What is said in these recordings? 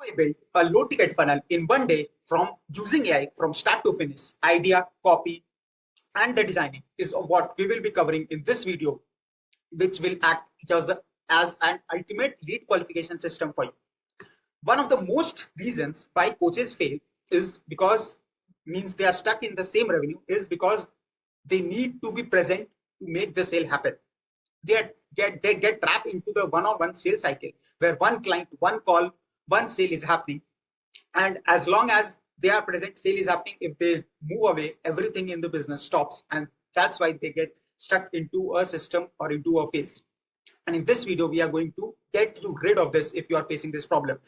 I built a low ticket funnel in one day from using AI from start to finish. Idea, copy, and the designing is what we will be covering in this video, which will act as an ultimate lead qualification system for you. One of the most reasons why coaches fail is because means they are stuck in the same revenue is because they need to be present to make the sale happen. They get trapped into the one-on-one sales cycle where one client, one call, one sale is happening, and as long as they are present, sale is happening. If they move away, everything in the business stops, and that's why they get stuck into a system or into a phase. And in this video, we are going to get you rid of this if you are facing this problem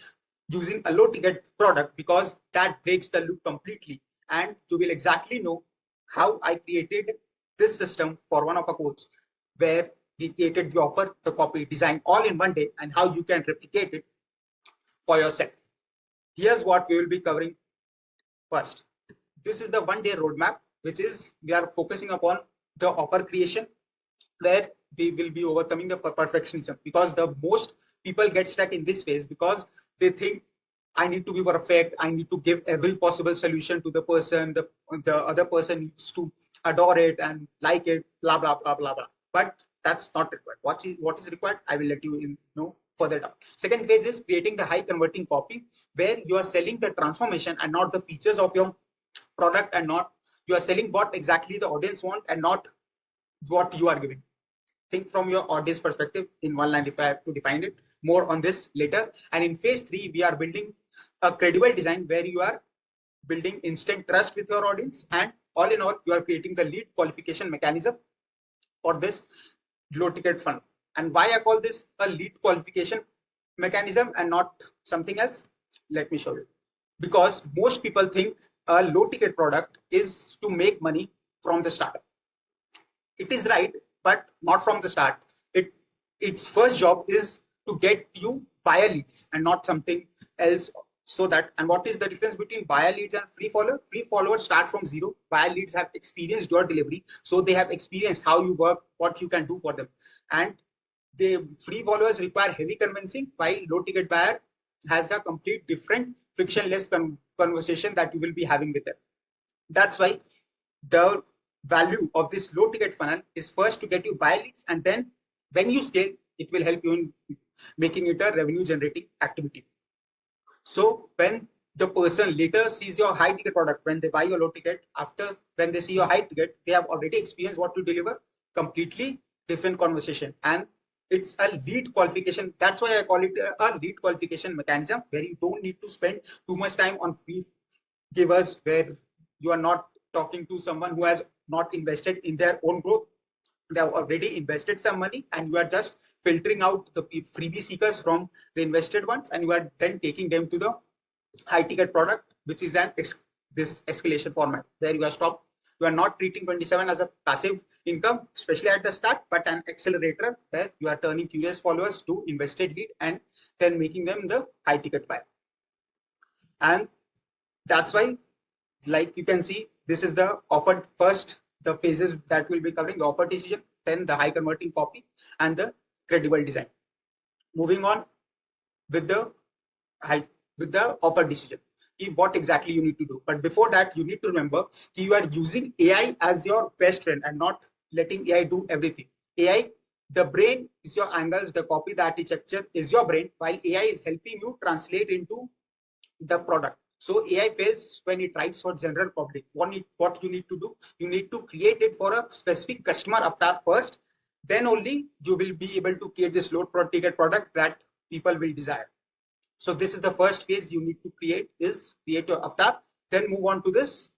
using a low ticket product, because that breaks the loop completely. And you will exactly know how I created this system for one of our coaches, where he created the offer, the copy, design all in one day, and how you can replicate it for yourself. Here's what we will be covering first. This is the one-day roadmap, which is we are focusing upon the offer creation, where we will be overcoming the perfectionism, because the most people get stuck in this phase because they think I need to be perfect, I need to give every possible solution to the person, the other person needs to adore it and like it, blah blah blah blah blah. But that's not required. What is required, I will let you know further down. Second phase is creating the high converting copy, where you are selling the transformation and not the features of your product, and not you are selling what exactly the audience want and not what you are giving. Think from your audience perspective in one line if I have to define it. More on this later. And in phase 3, we are building a credible design where you are building instant trust with your audience, and all in all, you are creating the lead qualification mechanism for this low ticket funnel. And why I call this a lead qualification mechanism and not something else, let me show you. Because most people think a low ticket product is to make money from the startup. It is right, but not from the start. Its first job is to get you buyer leads and not something else. So that, and what is the difference between buyer leads and free follower? Free followers start from zero. Buyer leads have experienced your delivery, so they have experienced how you work, what you can do for them. And the free followers require heavy convincing, while low ticket buyer has a complete different frictionless conversation that you will be having with them. That's why the value of this low ticket funnel is first to get you buyer leads, and then when you scale, it will help you in making it a revenue generating activity. So when the person later sees your high ticket product, when they buy your low ticket, after when they see your high ticket, they have already experienced what to deliver, completely different conversation. And it's a lead qualification. That's why I call it a lead qualification mechanism, where you don't need to spend too much time on free givers, where you are not talking to someone who has not invested in their own growth. They have already invested some money, and you are just filtering out the freebie seekers from the invested ones, and you are then taking them to the high ticket product, which is this escalation format, where you are not treating 27 as a passive income, especially at the start, but an accelerator where you are turning curious followers to invested lead and then making them the high ticket buyer. And that's why, like you can see, this is the offer. First, the phases that we'll be covering: the offer decision, then the high converting copy, and the credible design. Moving on with the offer decision, what exactly you need to do. But before that, you need to remember you are using AI as your best friend and not letting AI do everything. AI, the brain is your angles, the copy, the architecture is your brain, while AI is helping you translate into the product. So AI fails when it writes for general public. What you need to do, you need to create it for a specific customer avatar first. Then only you will be able to create this low ticket product that people will desire. So this is the first phase you need to create your avatar. Then move on to this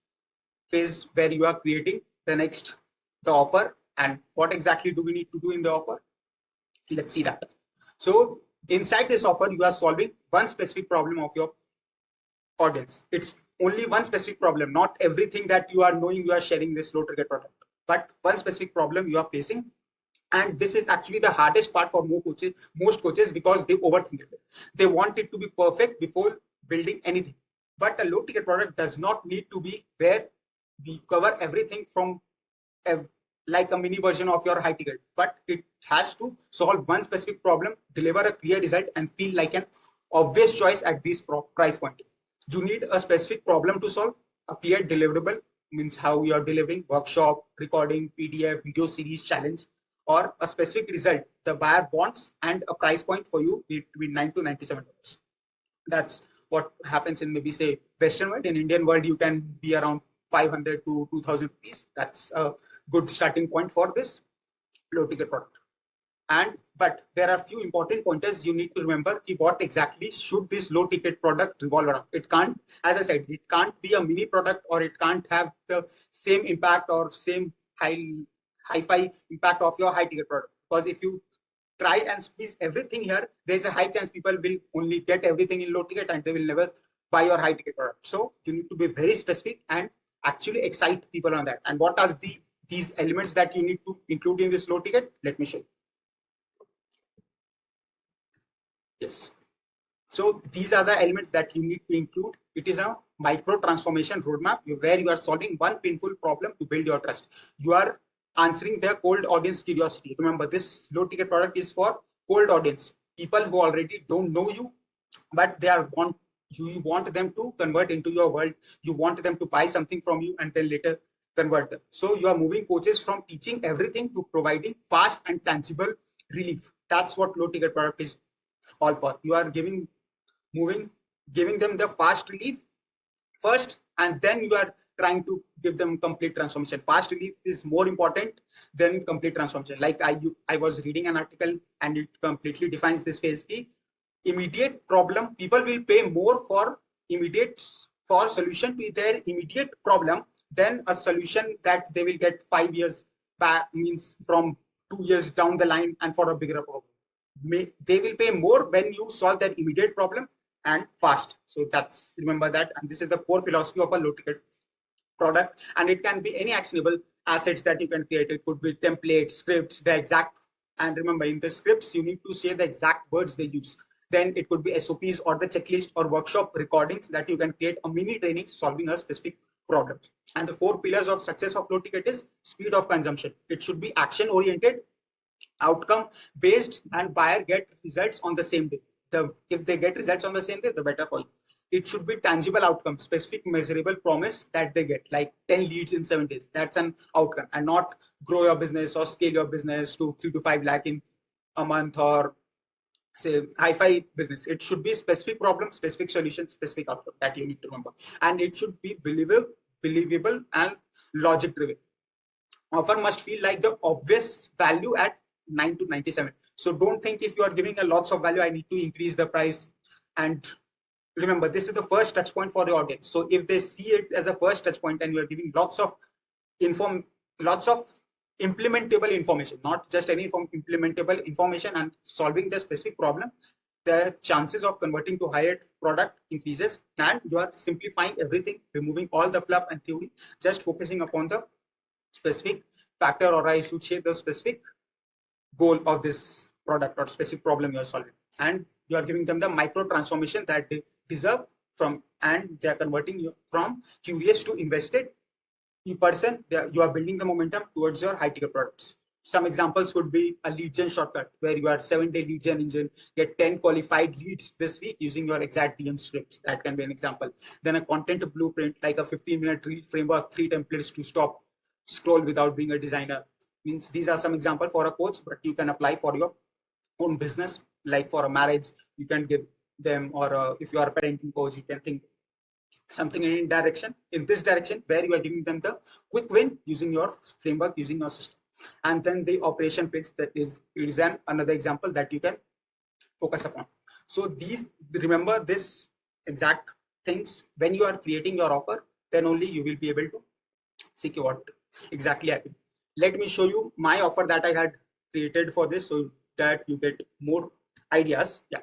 phase where you are creating the offer. And what exactly do we need to do in the offer? Let's see that. So inside this offer, you are solving one specific problem of your audience. It's only one specific problem, not everything that you are knowing you are sharing this low ticket product, but one specific problem you are facing. And this is actually the hardest part for most coaches, because they overthink it. They want it to be perfect before building anything. But a low ticket product does not need to be where we cover everything from like a mini version of your high ticket, but it has to solve one specific problem, deliver a clear result, and feel like an obvious choice at this price point. You need a specific problem to solve, a clear deliverable, means how you are delivering, workshop, recording, PDF, video series, challenge, or a specific result the buyer wants, and a price point for you between $9 to $97. That's what happens in maybe say Western world. In Indian world, you can be around 500 to 2000 rupees. That's a good starting point for this low ticket product. But there are few important pointers you need to remember. What exactly should this low ticket product revolve around? It can't, as I said, it can't be a mini product, or it can't have the same impact or same hi-fi impact of your high ticket product. Because if you try and squeeze everything here, there's a high chance people will only get everything in low ticket and they will never buy your high ticket product. So you need to be very specific and actually excite people on that. And what are these elements that you need to include in this low ticket? Let me show you. Yes. So these are the elements that you need to include. It is a micro transformation roadmap where you are solving one painful problem to build your trust. You are answering their cold audience curiosity. Remember, this low ticket product is for cold audience, people who already don't know you, but you want them to convert into your world. You want them to buy something from you and then later convert them. So you are moving coaches from teaching everything to providing fast and tangible relief. That's what low ticket product is all for. You are giving them the fast relief first, and then you are trying to give them complete transformation. Fast relief is more important than complete transformation. Like I was reading an article and it completely defines this phase. Immediate problem, people will pay more for solution to their immediate problem than a solution that they will get 5 years back, means from 2 years down the line, and for a bigger problem. They will pay more when you solve their immediate problem and fast. So that's, remember that. And this is the core philosophy of a low ticket product. And it can be any actionable assets that you can create. It could be templates, scripts, the exact, and remember, in the scripts you need to say the exact words they use. Then it could be SOPs or the checklist or workshop recordings that you can create a mini training solving a specific problem. And the 4 pillars of success of low ticket is speed of consumption. It should be action oriented, outcome based, and buyer get results on the same day. If they get results on the same day, the better for you. It should be tangible outcome, specific measurable promise that they get, like 10 leads in 7 days. That's an outcome, and not grow your business or scale your business to 3 to 5 lakh in a month, or say hi-fi business. It should be specific problem, specific solution, specific outcome that you need to remember. And it should be believable and logic driven. Offer must feel like the obvious value at 9 to 97. So don't think if you are giving a lots of value, I need to increase the price. And remember, this is the first touch point for the audience. So if they see it as a first touch point and you are giving lots of implementable information, not just any implementable information, and solving the specific problem, the chances of converting to higher product increases. And you are simplifying everything, removing all the fluff and theory, just focusing upon the specific factor, or I should say the specific goal of this product or specific problem you are solving. And you are giving them the micro transformation that they deserve from, and they are converting you from curious to invested person. You are building the momentum towards your high ticket products. Some examples could be a lead gen shortcut, where you are 7-day lead gen engine, get 10 qualified leads this week using your exact DM scripts. That can be an example. Then a content blueprint, like a 15-minute reel framework, 3 templates to stop scroll without being a designer. Means these are some example for a coach, but you can apply for your own business. Like for a marriage, you can give them, or if you are a parenting coach, you can think something in this direction, where you are giving them the quick win using your framework, using your system. And then the operation pitch, that is another example that you can focus upon. So remember this exact things when you are creating your offer, then only you will be able to see what exactly happened. Let me show you my offer that I had created for this, so that you get more ideas. Yeah.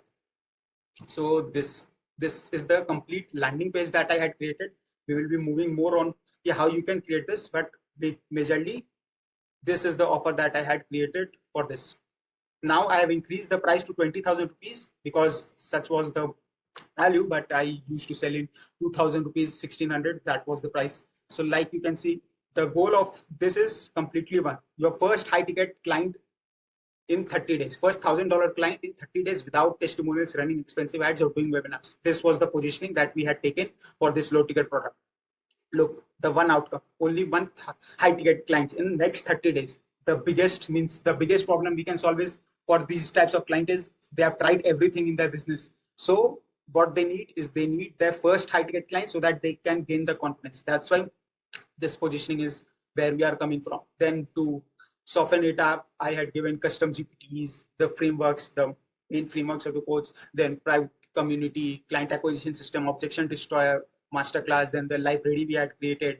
So this is the complete landing page that I had created. We will be moving more on how you can create this, but majorly this is the offer that I had created for this. Now I have increased the price to 20,000 rupees because such was the value, but I used to sell in 2,000 rupees, 1,600. That was the price. So like you can see, the goal of this is completely one. Your first high ticket client in 30 days. First $1,000 client in 30 days without testimonials, running expensive ads, or doing webinars. This was the positioning that we had taken for this low ticket product. Look, the one outcome, only one high ticket clients in the next 30 days. The biggest problem we can solve is for these types of clients is they have tried everything in their business. So what they need is they need their first high ticket client so that they can gain the confidence. That's why this positioning is where we are coming from. Then to soften it up, I had given custom GPTs, the frameworks, the main frameworks of the course, then private community, client acquisition system, objection destroyer, masterclass, then the library we had created.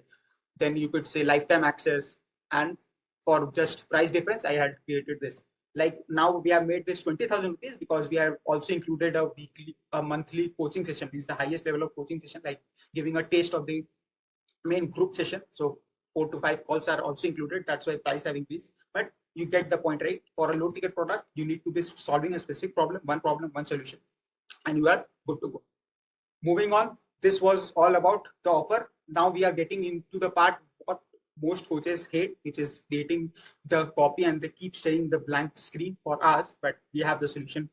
Then you could say lifetime access. And for just price difference, I had created this. Like now we have made this 20,000 rupees because we have also included a monthly coaching session. This is the highest level of coaching session, like giving a taste of the main group session. So 4 to 5 calls are also included. That's why price have increased. But you get the point, right? For a low ticket product, you need to be solving a specific problem, one solution, and you are good to go. Moving on, this was all about the offer. Now we are getting into the part what most coaches hate, which is creating the copy, and they keep saying the blank screen for us, but we have the solution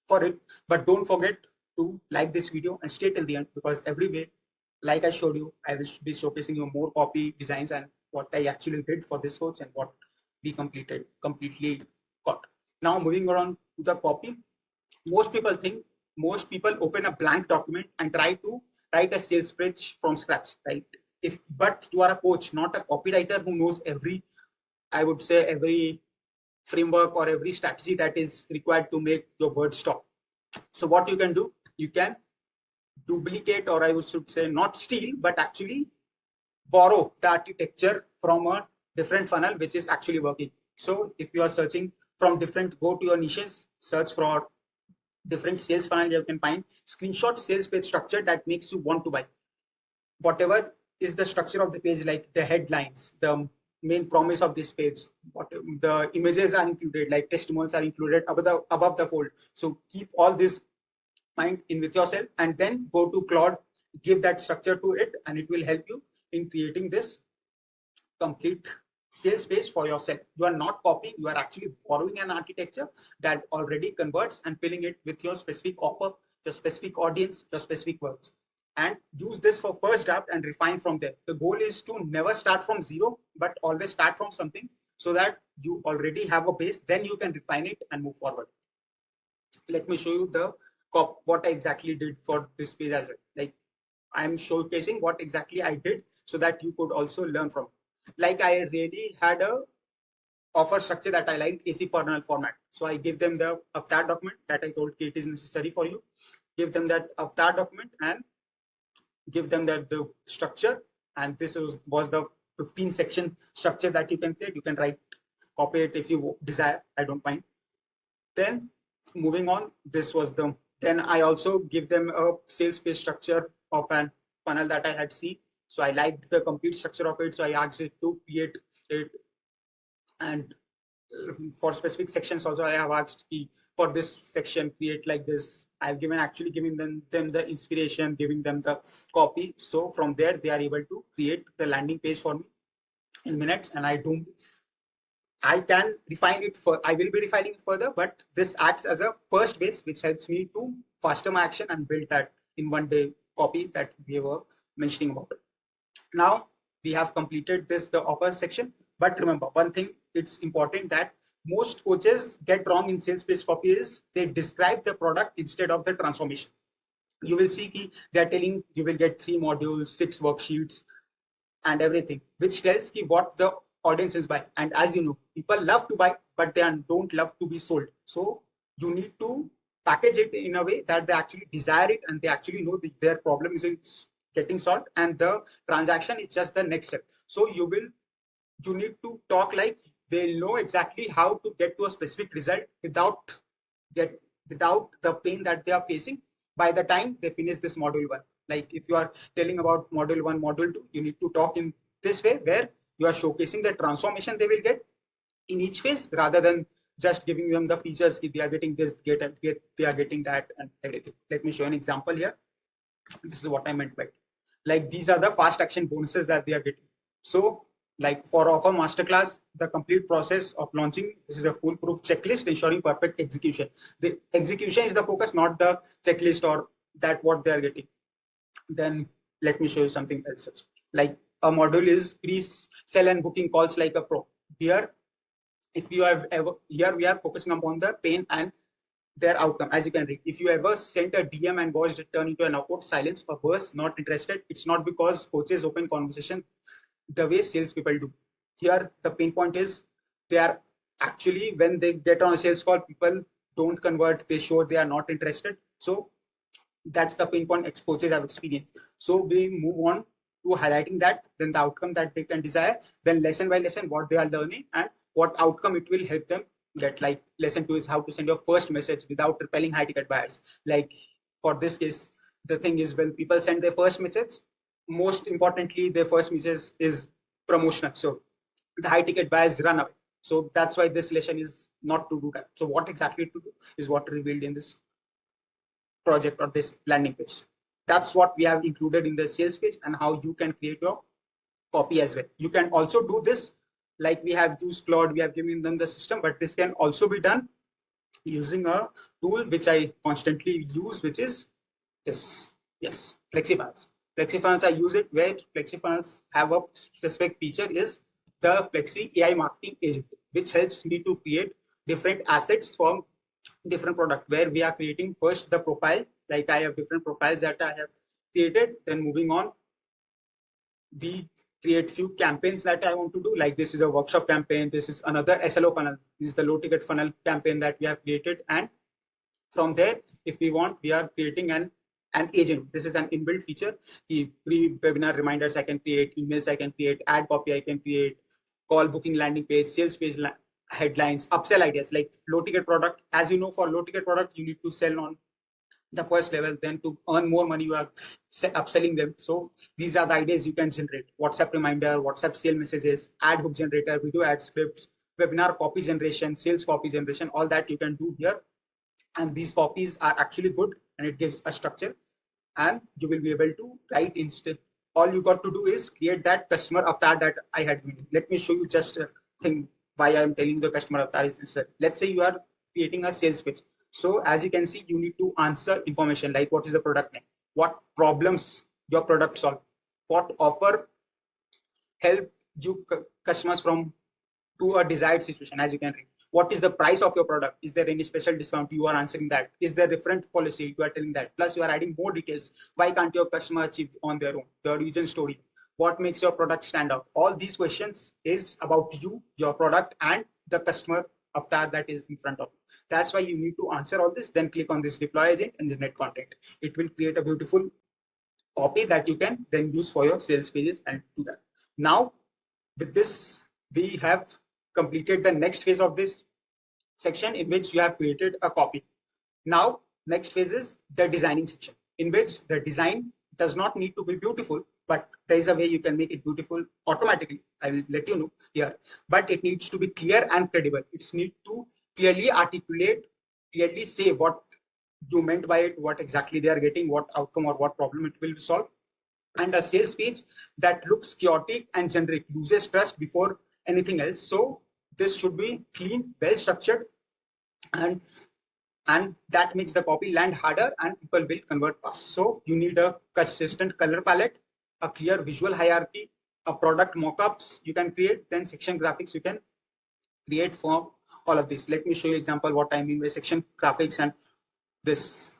for it. But don't forget to like this video and stay till the end, because every way, like I showed you, I will be showcasing you more copy designs and what I actually did for this course and what we completely got. Now moving on to the copy, most people open a blank document and try to write a sales pitch from scratch, right? But you are a coach, not a copywriter who knows I would say every framework or every strategy that is required to make your words talk. So what you can do, you can duplicate, or I should say not steal, but actually borrow the architecture from a different funnel which is actually working. So if you are searching from go to your niches, search for different sales funnel. You can find screenshot sales page structure that makes you want to buy. Whatever is the structure of the page, like the headlines, the main promise of this page, what the images are included, like testimonials are included above the fold. So keep all this mind in with yourself, and then go to Claude, give that structure to it, and it will help you in creating this complete sales page for yourself. You are not copying, you are actually borrowing an architecture that already converts and filling it with your specific offer, your specific audience, your specific words, and use this for first draft and refine from there. The goal is to never start from zero, but always start from something so that you already have a base, then you can refine it and move forward. Let me show you what I exactly did for this page as well. Like I'm showcasing what exactly I did so that you could also learn from. Like I really had a offer structure that I liked, AC funnel format. So I give them the avatar document that I told it is necessary for you. Give them that avatar document and give them the structure. And this was the 15 section structure that you can create. You can copy it if you desire. I don't mind. Then moving on, then I also give them a sales page structure of an funnel that I had seen. So I liked the complete structure of it. So I asked it to create it. And for specific sections also, I have asked for this section, create like this. I've actually given them the inspiration, giving them the copy. So from there, they are able to create the landing page for me in minutes. And I can refine it I will be refining it further, but this acts as a first base, which helps me to faster my action and build that in one day copy that we were mentioning about. Now we have completed the offer section, but remember one thing, it's important that most coaches get wrong in sales page copy is they describe the product instead of the transformation. You will see they're telling you will get 3 modules, 6 worksheets and everything, which tells what the audience is buying. And as you know, people love to buy, but they don't love to be sold. So you need to package it in a way that they actually desire it and they actually know that their problem is getting solved and the transaction is just the next step. So you need to talk like they know exactly how to get to a specific result without the pain that they are facing by the time they finish this module 1. Like if you are telling about module 1, module 2, you need to talk in this way where you are showcasing the transformation they will get in each phase rather than just giving them the features. If they are getting this, they are getting that and everything. Let me show an example here. This is what I meant by it. Like these are the fast action bonuses that they are getting. So Like for offer masterclass, the complete process of launching, this is a foolproof checklist ensuring perfect execution. The execution is the focus, not the checklist or that what they are getting. Then let me show you something else. Like a module is pre-sell and booking calls like a pro. Here, if you have ever, here we are focusing upon the pain and their outcome. As you can read, if you ever sent a DM and watched it turn into an awkward silence or burst, not interested, it's not because coaches open conversation the way salespeople do. Here, the pain point is they are actually, when they get on a sales call, people don't convert, they show they are not interested. So that's the pain point coaches have experienced. So we move on to highlighting that, then the outcome that they can desire, then lesson by lesson what they are learning and what outcome it will help them get. Like lesson 2 is how to send your first message without repelling high ticket buyers. Like for this case, the thing is when people send their first message, most importantly, their first message is promotional. So the high ticket buyers run away. So that's why this lesson is not to do that. So what exactly to do is what revealed in this project or this landing page. That's what we have included in the sales page and how you can create your copy as well. You can also do this like we have used Claude, we have given them the system, but this can also be done using a tool which I constantly use, which is this. Yes, FlexiFunnels. FlexiFunnels, I use it where FlexiFunnels have a specific feature is the Flexi AI marketing agent, which helps me to create different assets from different product where we are creating first the profile. Like I have different profiles that I have created. Then moving on, we create few campaigns that I want to do. Like this is a workshop campaign. This is another SLO funnel. This is the low ticket funnel campaign that we have created. And from there, if we want, we are creating an agent. This is an inbuilt feature. The pre-webinar reminders I can create, emails I can create, ad copy I can create, call booking landing page, sales page headlines, upsell ideas. Like low ticket product, as you know, for low ticket product, you need to sell on the first level. Then to earn more money, you are upselling them. So these are the ideas you can generate: WhatsApp reminder, WhatsApp sale messages, ad hook generator, video ad scripts, webinar copy generation, sales copy generation. All that you can do here, and these copies are actually good and it gives a structure and you will be able to write instead. All you got to do is create that customer avatar that I had made. Let me show you just a thing why I'm telling the customer avatar is this. Let's say you are creating a sales page. So as you can see, you need to answer information like what is the product name, what problems your product solve, what offer help you customers from to a desired situation. As you can read, what is the price of your product, is there any special discount, you are answering that, is there different policy, you are telling that, plus you are adding more details, why can't your customer achieve on their own, the origin story, what makes your product stand out. All these questions is about you, your product, and the customer avatar that is in front of you. That's why you need to answer all this, then click on this deploy agent and generate content. It will create a beautiful copy that you can then use for your sales pages and do that. Now with this, we have completed the next phase of this section in which you have created a copy. Now, next phase is the designing section in which the design does not need to be beautiful, but there is a way you can make it beautiful automatically. I will let you know here, but it needs to be clear and credible. It's need to clearly articulate, clearly say what you meant by it, what exactly they are getting, what outcome or what problem it will solve. And a sales page that looks chaotic and generic loses trust before anything else. So this should be clean, well structured, and that makes the copy land harder and people will convert fast. So you need a consistent color palette, a clear visual hierarchy, a product mockups you can create, then section graphics you can create for all of this. Let me show you example what I mean by section graphics and this.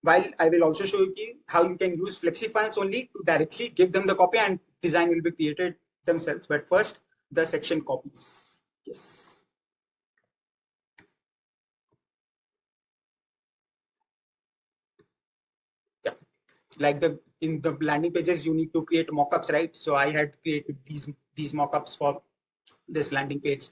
While I will also show you how you can use FlexiFunnels only to directly give them the copy and design will be created themselves. But first, the section copies. Yes. Yeah. Like in the landing pages, you need to create mockups, right? So I had created these mockups for this landing page,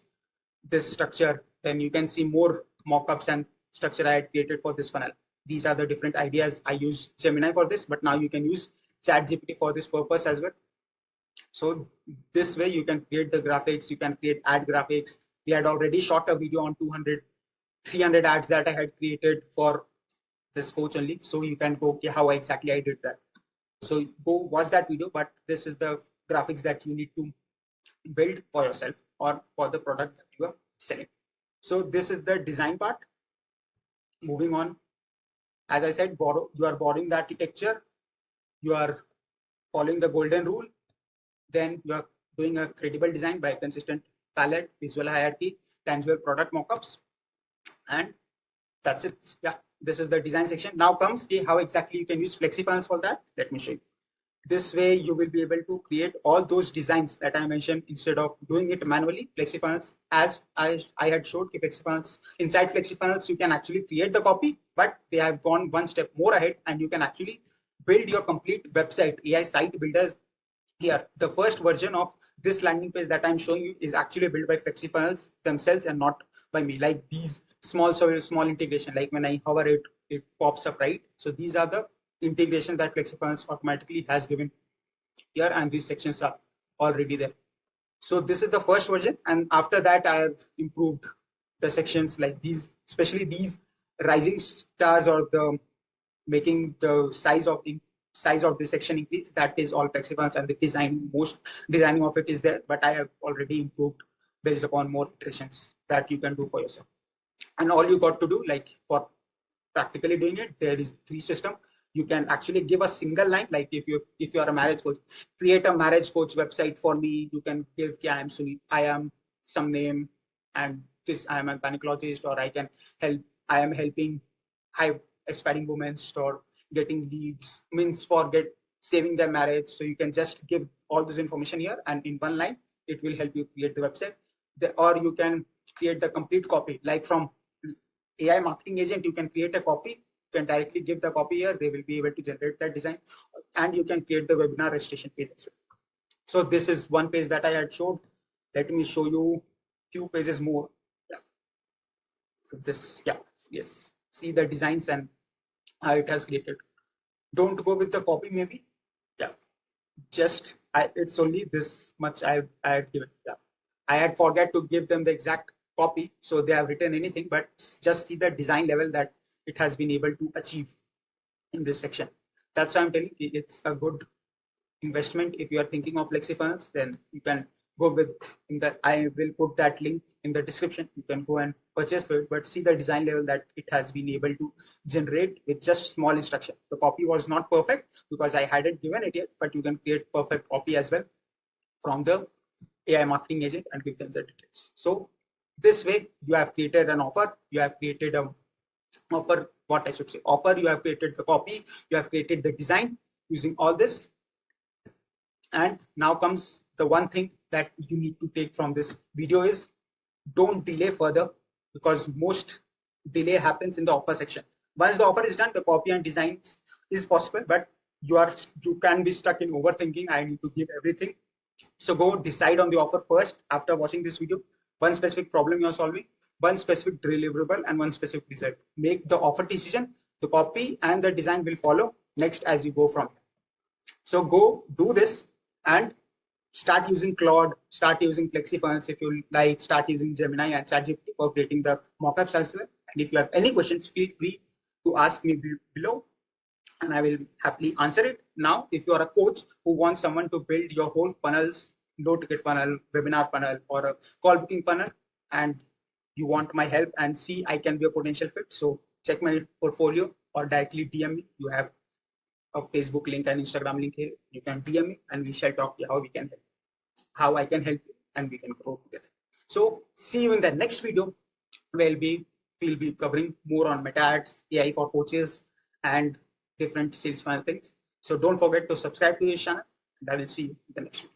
this structure. Then you can see more mockups and structure I had created for this funnel. These are the different ideas. I use Gemini for this, but now you can use ChatGPT for this purpose as well. So this way you can create the graphics, you can create ad graphics. We had already shot a video on 300 ads that I had created for this coach only. So you can go, okay, how exactly I did that. So go watch that video, but this is the graphics that you need to build for yourself or for the product that you are selling. So this is the design part. Moving on, as I said, you are borrowing the architecture, you are following the golden rule, then you are doing a credible design by consistent palette, visual hierarchy, tangible product mockups, and that's it. Yeah, this is the design section. Now comes how exactly you can use FlexiFunnels for that. Let me show you. This way you will be able to create all those designs that I mentioned instead of doing it manually. FlexiFunnels, as I had showed, FlexiFunnels, inside FlexiFunnels you can actually create the copy, but they have gone one step more ahead and you can actually build your complete website. AI site builders here. The first version of this landing page that I'm showing you is actually built by FlexiFunnels themselves and not by me. Like these small integration, like when I hover it, it pops up, right? So these are the integration that FlexiFunnels automatically has given here, and these sections are already there. So this is the first version, and after that I have improved the sections like these, especially these rising stars or the making the size of the section increase. That is all FlexiFunnels, and the most designing of it is there, but I have already improved based upon more iterations that you can do for yourself. And all you got to do, like for practically doing it, there is 3 system. You can actually give a single line, like if you are a marriage coach, create a marriage coach website for me. You can give, yeah, I am Sunit, I am some name, and this, I am a gynecologist, or I can help, I am helping high aspiring women or getting leads, means for saving their marriage. So you can just give all this information here, and in one line it will help you create the website. Or you can create the complete copy, like from AI marketing agent, you can create a copy. You can directly give the copy here. They will be able to generate that design, and you can create the webinar registration page as well. So this is one page that I had showed. Let me show you few pages more. Yeah. This, yeah, yes. See the designs and how it has created. Don't go with the copy, maybe. Yeah. Just it's only this much I had given. Yeah. I had forgot to give them the exact copy, so they have written anything, but just see the design level that it has been able to achieve in this section. That's why I'm telling you, it's a good investment. If you are thinking of FlexiFunnels, then you can go with I will put that link in the description. You can go and purchase for it, but see the design level that it has been able to generate with just small instruction. The copy was not perfect because I hadn't given it yet, but you can create perfect copy as well from the AI marketing agent and give them the details. So this way you have created an offer, you have created a offer, what I should say, offer, you have created the copy, you have created the design using all this. And now comes the one thing that you need to take from this video is don't delay further, because most delay happens in the offer section. Once the offer is done, the copy and designs is possible, but you can be stuck in overthinking. I need to give everything. So go decide on the offer first after watching this video. One specific problem you're solving, one specific deliverable, and one specific result. Make the offer decision. The copy and the design will follow next as you go from here. So go do this and start using Claude, start using FlexiFunnels if you like, start using Gemini and ChatGPT for creating the mockups as well. And if you have any questions, feel free to ask me below, and I will happily answer it. Now, if you are a coach who wants someone to build your whole funnels, low ticket funnel, webinar funnel, or a call booking funnel, and you want my help and see I can be a potential fit, so check my portfolio or directly DM me. You have a Facebook link and Instagram link here. You can DM me and we shall talk how we can help, how I can help you, and we can grow together. So see you in the next video where we'll be covering more on meta ads, AI for coaches, and different sales funnel things. So don't forget to subscribe to this channel, and I will see you in the next video.